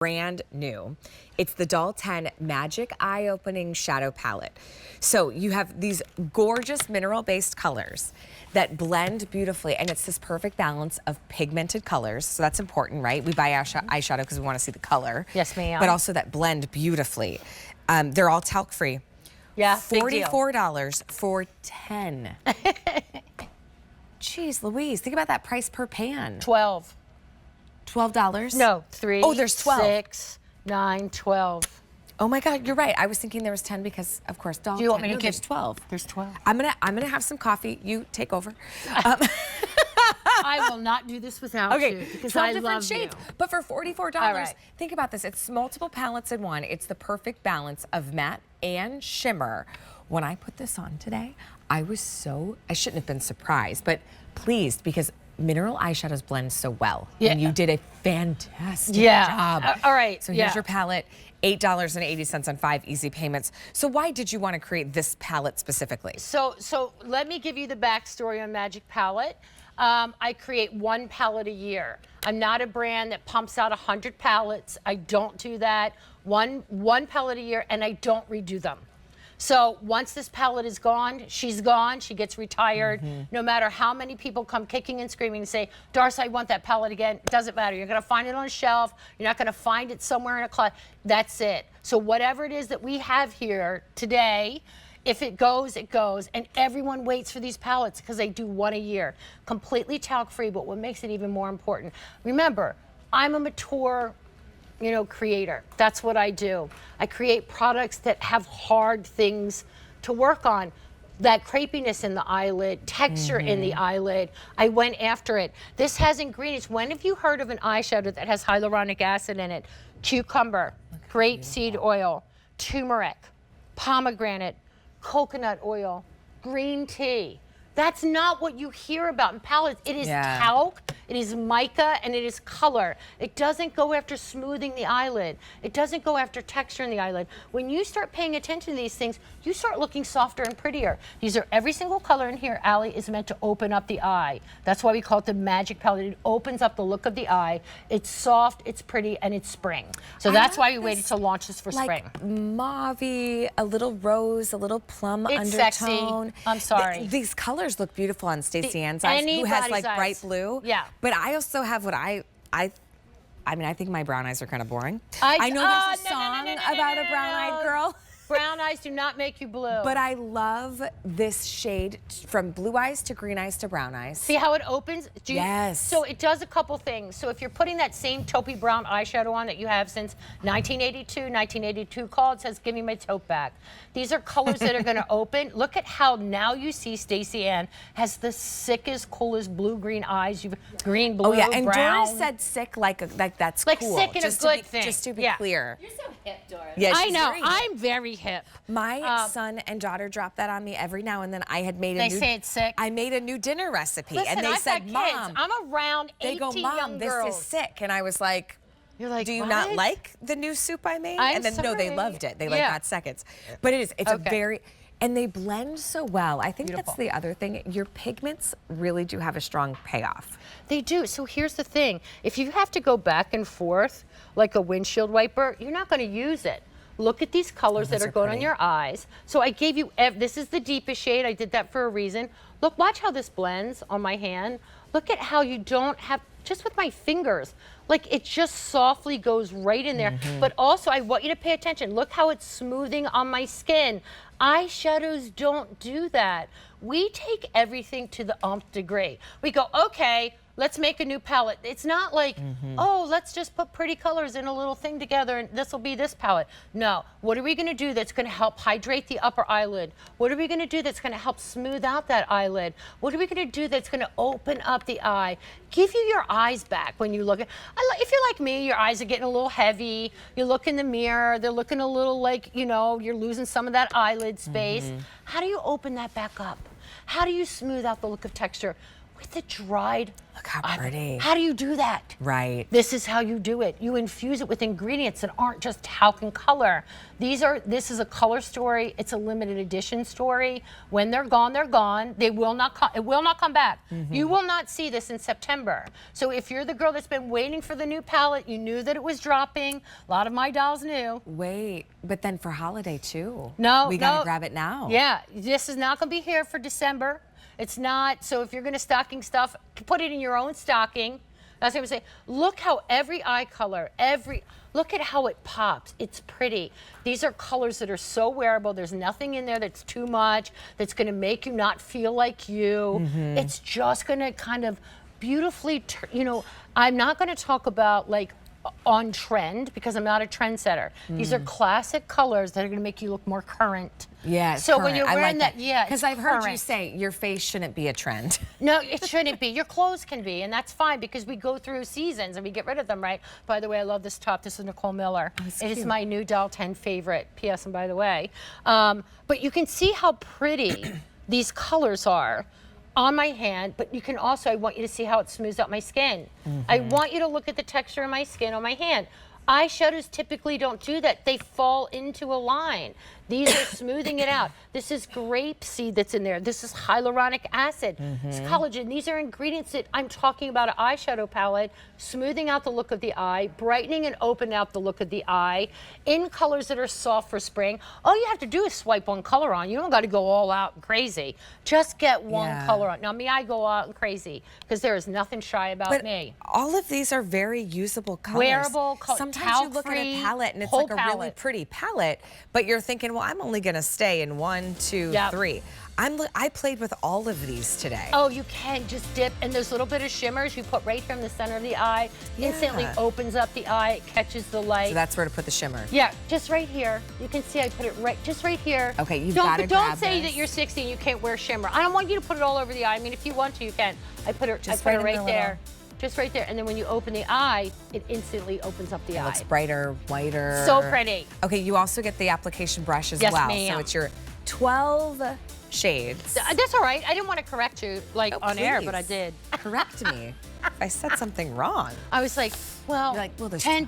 brand new. It's the Doll 10 Magic Eye Opening Shadow Palette. So you have these gorgeous mineral-based colors that blend beautifully, and it's this perfect balance of pigmented colors. So that's important, right? We buy eyeshadow because we want to see the color. Yes, ma'am. But also that blend beautifully. They're all talc-free. Yeah, $44 for 10. Jeez Louise, think about that price per pan. 12. $12? No, 3. Oh, there's 12. 6, 9, 12. Oh my God, you're right. I was thinking there was 10 because, of course, Doll. Do you want 10. me to No, give? there's 12. There's 12. I'm gonna have some coffee. You take over. I will not do this without you because 12 I different love shades. you. But for $44, All right. think about this. It's multiple palettes in one. It's the perfect balance of matte and shimmer. When I put this on today, I shouldn't have been surprised, but pleased because mineral eyeshadows blend so well. Yeah. And you did a fantastic job. All right. So here's your palette. $8.80 on 5 easy payments. So why did you want to create this palette specifically? So let me give you the backstory on Magic Palette. I create 1 palette a year. I'm not a brand that pumps out 100 palettes. I don't do that. One palette a year, and I don't redo them. So once this palette is gone, she's gone, she gets retired. No matter how many people come kicking and screaming and say, Darcy, I want that palette again. It doesn't matter. You're gonna find it on a shelf. You're not gonna find it somewhere in a closet. That's it. So whatever it is that we have here today, if it goes, it goes. And everyone waits for these palettes because they do 1 a year. Completely talc-free, but what makes it even more important, remember, I'm a mature creator. That's what I do. I create products that have hard things to work on. That crepiness in the eyelid, texture in the eyelid, I went after it. This has ingredients. When have you heard of an eyeshadow that has hyaluronic acid in it? Cucumber, grapeseed oil, turmeric, pomegranate, coconut oil, green tea. That's not what you hear about in palettes. It is talc, it is mica, and it is color. It doesn't go after smoothing the eyelid. It doesn't go after texture in the eyelid. When you start paying attention to these things, you start looking softer and prettier. These are every single color in here, Allie, is meant to open up the eye. That's why we call it the Magic Palette. It opens up the look of the eye. It's soft, it's pretty, and it's spring. So that's why we waited to launch this for spring. Mauve-y, a little rose, a little plum It's undertone. sexy. I'm sorry. These colors look beautiful on Stacey Ann's eyes, who has like bright blue. Yeah. But I also have what I think my brown eyes are kind of boring. I know there's a song about a brown-eyed girl. Brown eyes do not make you blue. But I love this shade from blue eyes to green eyes to brown eyes. See how it opens? Yes. So it does a couple things. So if you're putting that same taupey brown eyeshadow on that you have since 1982 call, it says, give me my taupe back. These are colors that are gonna open. Look at how now you see Stacey Ann has the sickest, coolest blue-green eyes. Green, blue, and brown. Doris said sick like that's like cool. sick in a good thing. Just to be clear. You're so hip, Doris. Yeah, I know. Very I'm very hip. My son and daughter drop that on me every now and then. I had made They say it's sick. I made a new dinner recipe, Listen, and they I've said, got kids. "Mom." I'm around 18 They go, "Mom, young this girls. is sick," and I was like, You're like, "Do you what? not like the new soup I made?" I'm and then no, they sorry. loved it. They like got seconds, but it's a very. And they blend so well. I think that's the other thing. Your pigments really do have a strong payoff. They do. So here's the thing. If you have to go back and forth like a windshield wiper, you're not going to use it. Look at these colors that are going on your eyes. So I gave you, this is the deepest shade. I did that for a reason. Look, watch how this blends on my hand. Look at how you don't have, just with my fingers, like it just softly goes right in there. But also I want you to pay attention. Look how it's smoothing on my skin. Eyeshadows don't do that. We take everything to the nth degree. We go, okay, let's make a new palette. It's not like, oh, let's just put pretty colors in a little thing together and this will be this palette. No, what are we gonna do that's gonna help hydrate the upper eyelid? What are we gonna do that's gonna help smooth out that eyelid? What are we gonna do that's gonna open up the eye? Give you your eyes back when you look at, if you're like me, your eyes are getting a little heavy, you look in the mirror, they're looking a little like, you're losing some of that eyelid space. How do you open that back up? How do you smooth out the look of texture? with the dried. Look how pretty. How do you do that? Right. This is how you do it. You infuse it with ingredients that aren't just talc and color. This is a color story. It's a limited edition story. When they're gone, they're gone. They will not come. It will not come back. You will not see this in September. So if you're the girl that's been waiting for the new palette, you knew that it was dropping. A lot of my dolls knew. Wait, but then for holiday too. No, we gotta grab it now. Yeah, this is not gonna be here for December. It's not. So if you're gonna stocking stuff, put it in your own stocking. That's what I would say. Look how every eye color, look at how it pops. It's pretty. These are colors that are so wearable. There's nothing in there that's too much, that's gonna make you not feel like you. It's just gonna kind of beautifully, you know, I'm not gonna talk about like on trend because I'm not a trendsetter. These are classic colors that are gonna make you look more current. Yeah. So when current. you're I wearing like that, yeah, because I've heard you say your face shouldn't be a trend. No, it shouldn't be. Your clothes can be, and that's fine because we go through seasons and we get rid of them, right? By the way, I love this top. This is Nicole Miller. It is my new Doll 10 favorite. P.S. and by the way, but you can see how pretty these colors are on my hand, but you can also, I want you to see how it smooths out my skin. I want you to look at the texture of my skin on my hand. Eyeshadows typically don't do that. They fall into a line. These are smoothing it out. This is grape seed that's in there. This is hyaluronic acid. It's collagen. These are ingredients that I'm talking about an eyeshadow palette, smoothing out the look of the eye, brightening and opening out the look of the eye, in colors that are soft for spring. All you have to do is swipe one color on. You don't got to go all out and crazy. Just get one color on. Now, me, I go out and crazy because there is nothing shy about me. All of these are very usable colors. Wearable, sometimes you look at a palette and it's like a really pretty palette, but you're thinking, well, I'm only gonna stay in 1, 2, 3. I played with all of these today. Oh, you can just dip, and those little bit of shimmers you put right here in the center of the eye, instantly opens up the eye, it catches the light. So that's where to put the shimmer. Yeah, just right here. You can see I put it just right here. Okay, you've got to grab Don't say this. that you're 60 and you can't wear shimmer. I don't want you to put it all over the eye. I mean, if you want to, you can. I put it right there. Just right there, and then when you open the eye, it instantly opens up the eye. It looks brighter, whiter. So pretty. Okay, you also get the application brush as yes, well. Ma'am. So it's your 12 shades. That's all right. I didn't want to correct you on air, but I did. Correct me if I said something wrong. I was like, well, there's 10